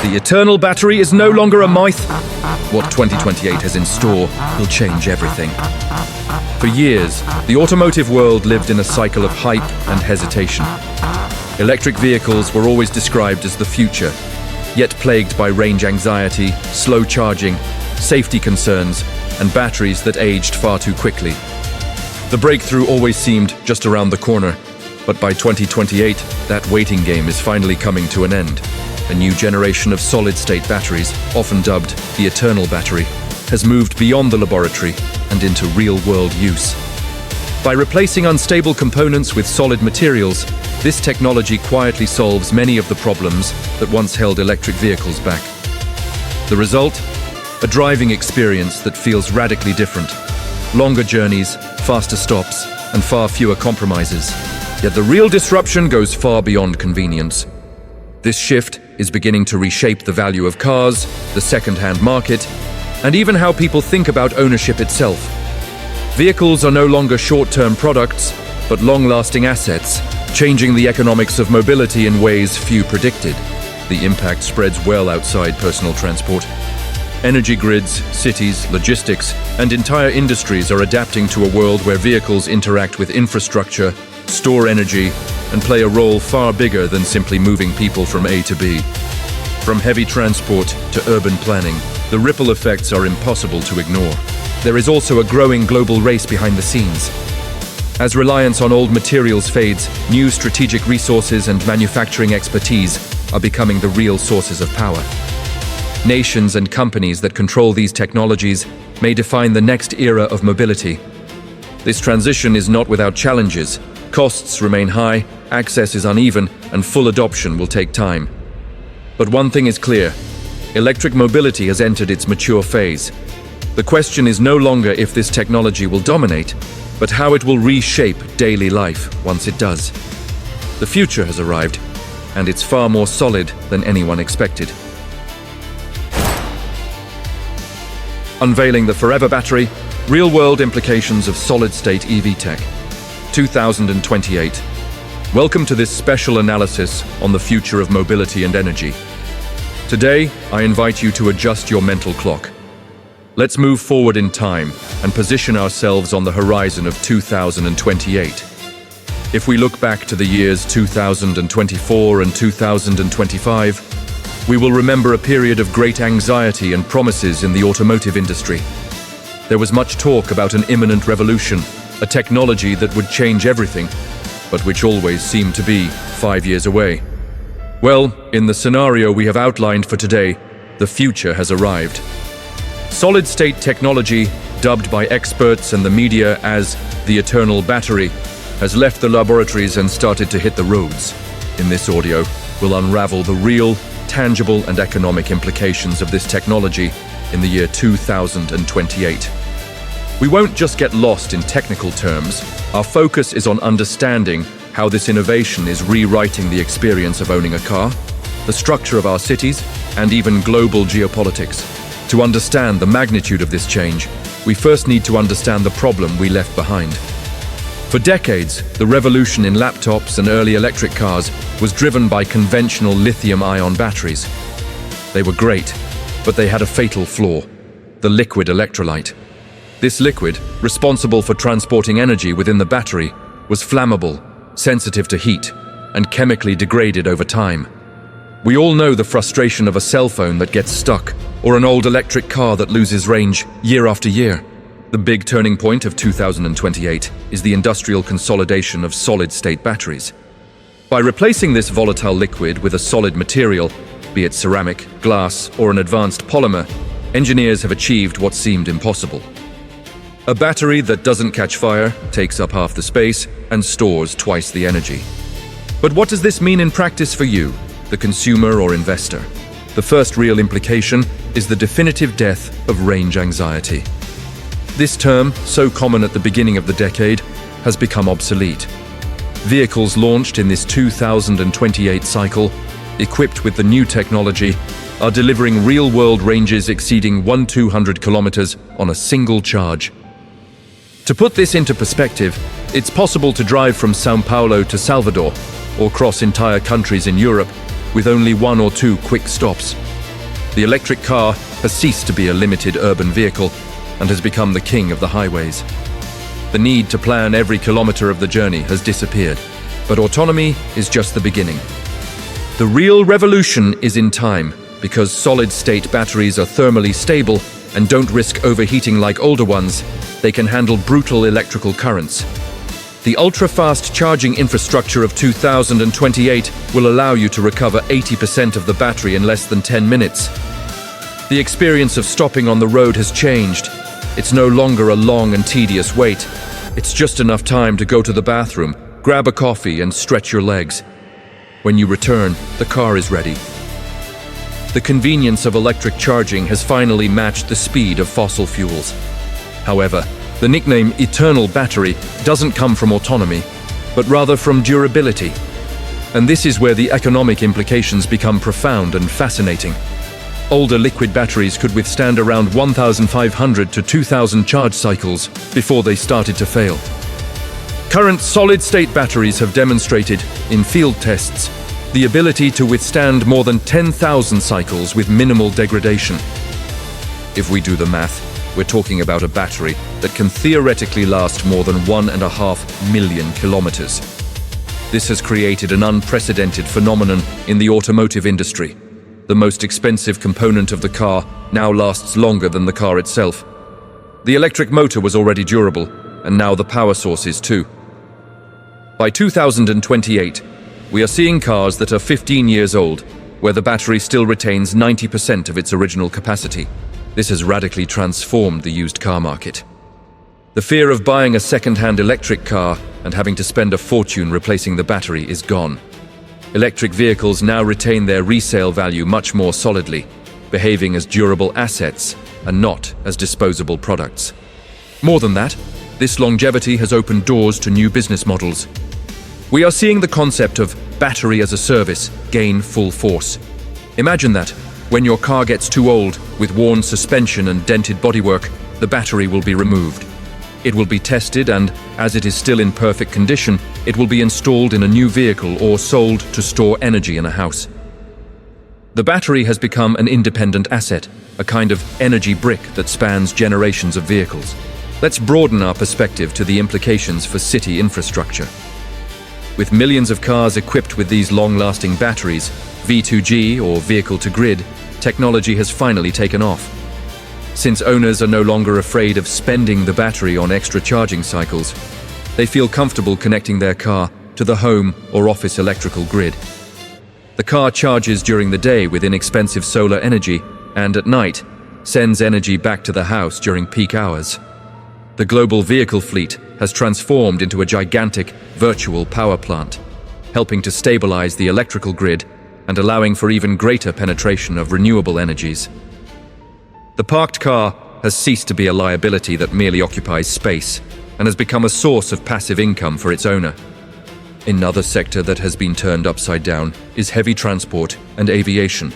The eternal battery is no longer a myth. What 2028 has in store will change everything. For years, the automotive world lived in a cycle of hype and hesitation. Electric vehicles were always described as the future, yet plagued by range anxiety, slow charging, safety concerns, and batteries that aged far too quickly. The breakthrough always seemed just around the corner, but by 2028, that waiting game is finally coming to an end. A new generation of solid-state batteries, often dubbed the eternal battery, has moved beyond the laboratory and into real-world use. By replacing unstable components with solid materials, this technology quietly solves many of the problems that once held electric vehicles back. The result? A driving experience that feels radically different. Longer journeys, faster stops, and far fewer compromises. Yet the real disruption goes far beyond convenience. This shift is beginning to reshape the value of cars, the second-hand market, and even how people think about ownership itself. Vehicles are no longer short-term products, but long-lasting assets, changing the economics of mobility in ways few predicted. The impact spreads well outside personal transport. Energy grids, cities, logistics, and entire industries are adapting to a world where vehicles interact with infrastructure, store energy, and play a role far bigger than simply moving people from A to B. From heavy transport to urban planning, the ripple effects are impossible to ignore. There is also a growing global race behind the scenes. As reliance on old materials fades, new strategic resources and manufacturing expertise are becoming the real sources of power. Nations and companies that control these technologies may define the next era of mobility. This transition is not without challenges. Costs remain high, access is uneven, and full adoption will take time. But one thing is clear: electric mobility has entered its mature phase. The question is no longer if this technology will dominate, but how it will reshape daily life once it does. The future has arrived, and it's far more solid than anyone expected. Unveiling the Forever Battery, real-world implications of solid-state EV tech. 2028. Welcome to this special analysis on the future of mobility and energy. Today, I invite you to adjust your mental clock. Let's move forward in time and position ourselves on the horizon of 2028. If we look back to the years 2024 and 2025, we will remember a period of great anxiety and promises in the automotive industry. There was much talk about an imminent revolution, a technology that would change everything, but which always seemed to be 5 years away. Well, in the scenario we have outlined for today, the future has arrived. Solid-state technology, dubbed by experts and the media as the eternal battery, has left the laboratories and started to hit the roads. In this audio, we'll unravel the real, tangible and economic implications of this technology in the year 2028. We won't just get lost in technical terms. Our focus is on understanding how this innovation is rewriting the experience of owning a car, the structure of our cities, and even global geopolitics. To understand the magnitude of this change, we first need to understand the problem we left behind. For decades, the revolution in laptops and early electric cars was driven by conventional lithium-ion batteries. They were great, but they had a fatal flaw: the liquid electrolyte. This liquid, responsible for transporting energy within the battery, was flammable, sensitive to heat, and chemically degraded over time. We all know the frustration of a cell phone that gets stuck, or an old electric car that loses range year after year. The big turning point of 2028 is the industrial consolidation of solid-state batteries. By replacing this volatile liquid with a solid material, be it ceramic, glass, or an advanced polymer, engineers have achieved what seemed impossible. A battery that doesn't catch fire, takes up half the space, and stores twice the energy. But what does this mean in practice for you, the consumer or investor? The first real implication is the definitive death of range anxiety. This term, so common at the beginning of the decade, has become obsolete. Vehicles launched in this 2028 cycle, equipped with the new technology, are delivering real-world ranges exceeding 1,200 kilometers on a single charge. To put this into perspective, it's possible to drive from São Paulo to Salvador, or cross entire countries in Europe, with only 1 or 2 quick stops. The electric car has ceased to be a limited urban vehicle and has become the king of the highways. The need to plan every kilometer of the journey has disappeared, but autonomy is just the beginning. The real revolution is in time, because solid-state batteries are thermally stable and don't risk overheating like older ones. They can handle brutal electrical currents. The ultra-fast charging infrastructure of 2028 will allow you to recover 80% of the battery in less than 10 minutes. The experience of stopping on the road has changed. It's no longer a long and tedious wait. It's just enough time to go to the bathroom, grab a coffee, and stretch your legs. When you return, the car is ready. The convenience of electric charging has finally matched the speed of fossil fuels. However, the nickname "eternal battery" doesn't come from autonomy, but rather from durability. And this is where the economic implications become profound and fascinating. Older liquid batteries could withstand around 1,500 to 2,000 charge cycles before they started to fail. Current solid-state batteries have demonstrated, in field tests, the ability to withstand more than 10,000 cycles with minimal degradation. If we do the math, we're talking about a battery that can theoretically last more than 1.5 million kilometers. This has created an unprecedented phenomenon in the automotive industry. The most expensive component of the car now lasts longer than the car itself. The electric motor was already durable, and now the power source is too. By 2028, we are seeing cars that are 15 years old, where the battery still retains 90% of its original capacity. This has radically transformed the used car market. The fear of buying a second-hand electric car and having to spend a fortune replacing the battery is gone. Electric vehicles now retain their resale value much more solidly, behaving as durable assets and not as disposable products. More than that, this longevity has opened doors to new business models. We are seeing the concept of battery as a service gain full force. Imagine that, when your car gets too old, with worn suspension and dented bodywork, the battery will be removed. It will be tested and, as it is still in perfect condition, it will be installed in a new vehicle or sold to store energy in a house. The battery has become an independent asset, a kind of energy brick that spans generations of vehicles. Let's broaden our perspective to the implications for city infrastructure. With millions of cars equipped with these long-lasting batteries, V2G, or vehicle-to-grid, technology has finally taken off. Since owners are no longer afraid of spending the battery on extra charging cycles, they feel comfortable connecting their car to the home or office electrical grid. The car charges during the day with inexpensive solar energy and, at night, sends energy back to the house during peak hours. The global vehicle fleet has transformed into a gigantic virtual power plant, helping to stabilize the electrical grid and allowing for even greater penetration of renewable energies. The parked car has ceased to be a liability that merely occupies space and has become a source of passive income for its owner. Another sector that has been turned upside down is heavy transport and aviation.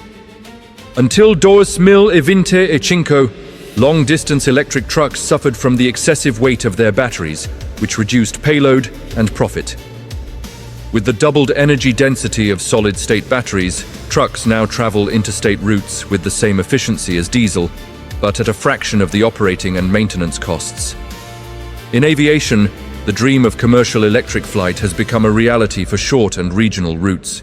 Until 2025, long-distance electric trucks suffered from the excessive weight of their batteries, which reduced payload and profit. With the doubled energy density of solid-state batteries, trucks now travel interstate routes with the same efficiency as diesel, but at a fraction of the operating and maintenance costs. In aviation, the dream of commercial electric flight has become a reality for short and regional routes.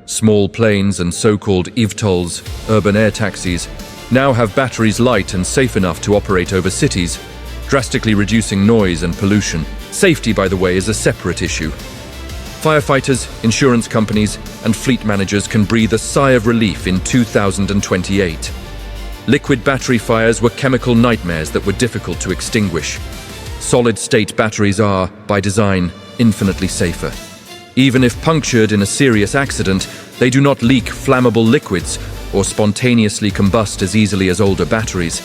Small planes and so-called eVTOLs, urban air taxis, now have batteries light and safe enough to operate over cities, drastically reducing noise and pollution. Safety, by the way, is a separate issue. Firefighters, insurance companies, and fleet managers can breathe a sigh of relief in 2028. Liquid battery fires were chemical nightmares that were difficult to extinguish. Solid-state batteries are, by design, infinitely safer. Even if punctured in a serious accident, they do not leak flammable liquids or spontaneously combust as easily as older batteries.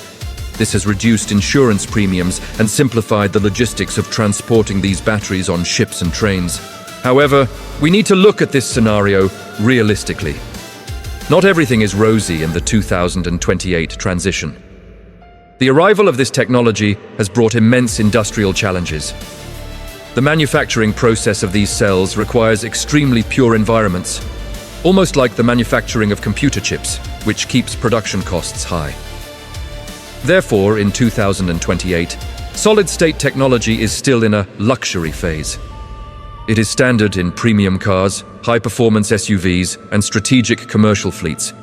This has reduced insurance premiums and simplified the logistics of transporting these batteries on ships and trains. However, we need to look at this scenario realistically. Not everything is rosy in the 2028 transition. The arrival of this technology has brought immense industrial challenges. The manufacturing process of these cells requires extremely pure environments. almost like the manufacturing of computer chips, which keeps production costs high. Therefore, in 2028, solid-state technology is still in a luxury phase. It is standard in premium cars, high-performance SUVs, and strategic commercial fleets.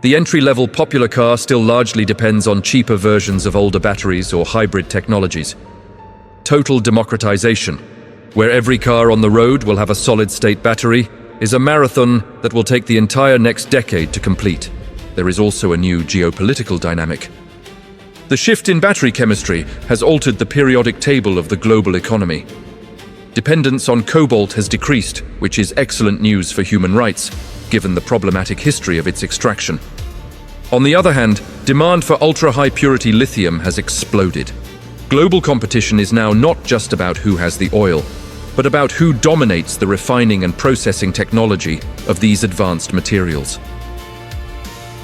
The entry-level popular car still largely depends on cheaper versions of older batteries or hybrid technologies. Total democratization, where every car on the road will have a solid-state battery, is a marathon that will take the entire next decade to complete. There is also a new geopolitical dynamic. The shift in battery chemistry has altered the periodic table of the global economy. Dependence on cobalt has decreased, which is excellent news for human rights, given the problematic history of its extraction. On the other hand, demand for ultra-high purity lithium has exploded. Global competition is now not just about who has the oil, but about who dominates the refining and processing technology of these advanced materials.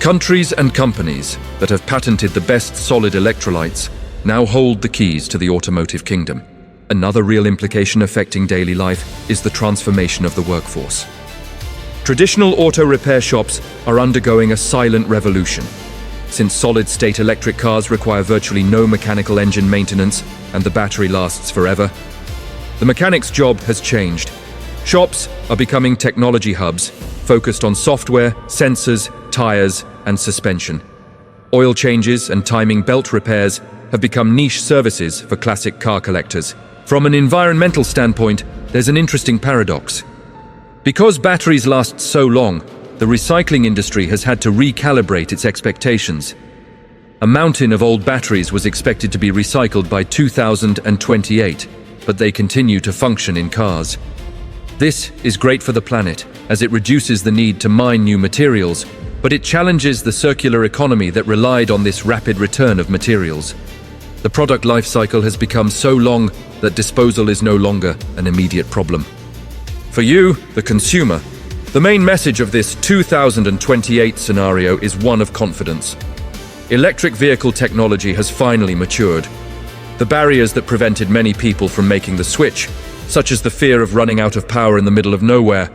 Countries and companies that have patented the best solid electrolytes now hold the keys to the automotive kingdom. Another real implication affecting daily life is the transformation of the workforce. Traditional auto repair shops are undergoing a silent revolution. Since solid-state electric cars require virtually no mechanical engine maintenance and the battery lasts forever, the mechanic's job has changed. Shops are becoming technology hubs, focused on software, sensors, tires, and suspension. Oil changes and timing belt repairs have become niche services for classic car collectors. From an environmental standpoint, there's an interesting paradox. Because batteries last so long, the recycling industry has had to recalibrate its expectations. A mountain of old batteries was expected to be recycled by 2028, but they continue to function in cars. This is great for the planet, as it reduces the need to mine new materials, but it challenges the circular economy that relied on this rapid return of materials. The product life cycle has become so long that disposal is no longer an immediate problem. For you, the consumer, the main message of this 2028 scenario is one of confidence. Electric vehicle technology has finally matured. The barriers that prevented many people from making the switch, such as the fear of running out of power in the middle of nowhere,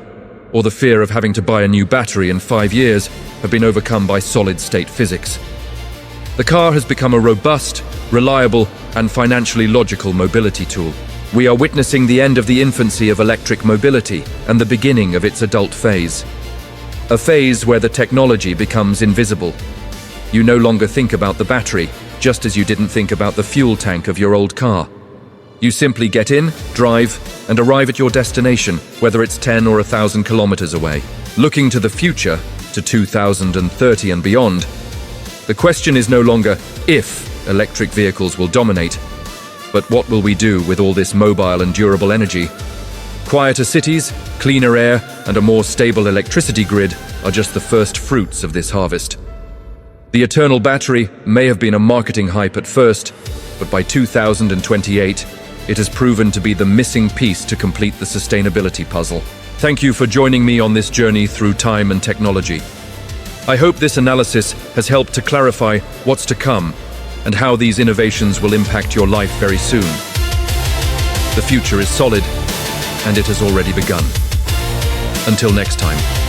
or the fear of having to buy a new battery in 5 years, have been overcome by solid-state physics. The car has become a robust, reliable, and financially logical mobility tool. We are witnessing the end of the infancy of electric mobility and the beginning of its adult phase. A phase where the technology becomes invisible. You no longer think about the battery, just as you didn't think about the fuel tank of your old car. You simply get in, drive, and arrive at your destination, whether it's 10 or 1,000 kilometers away. Looking to the future, to 2030 and beyond, the question is no longer if electric vehicles will dominate, but what will we do with all this mobile and durable energy? Quieter cities, cleaner air, and a more stable electricity grid are just the first fruits of this harvest. The eternal battery may have been a marketing hype at first, but by 2028, it has proven to be the missing piece to complete the sustainability puzzle. Thank you for joining me on this journey through time and technology. I hope this analysis has helped to clarify what's to come and how these innovations will impact your life very soon. The future is solid, and it has already begun. Until next time.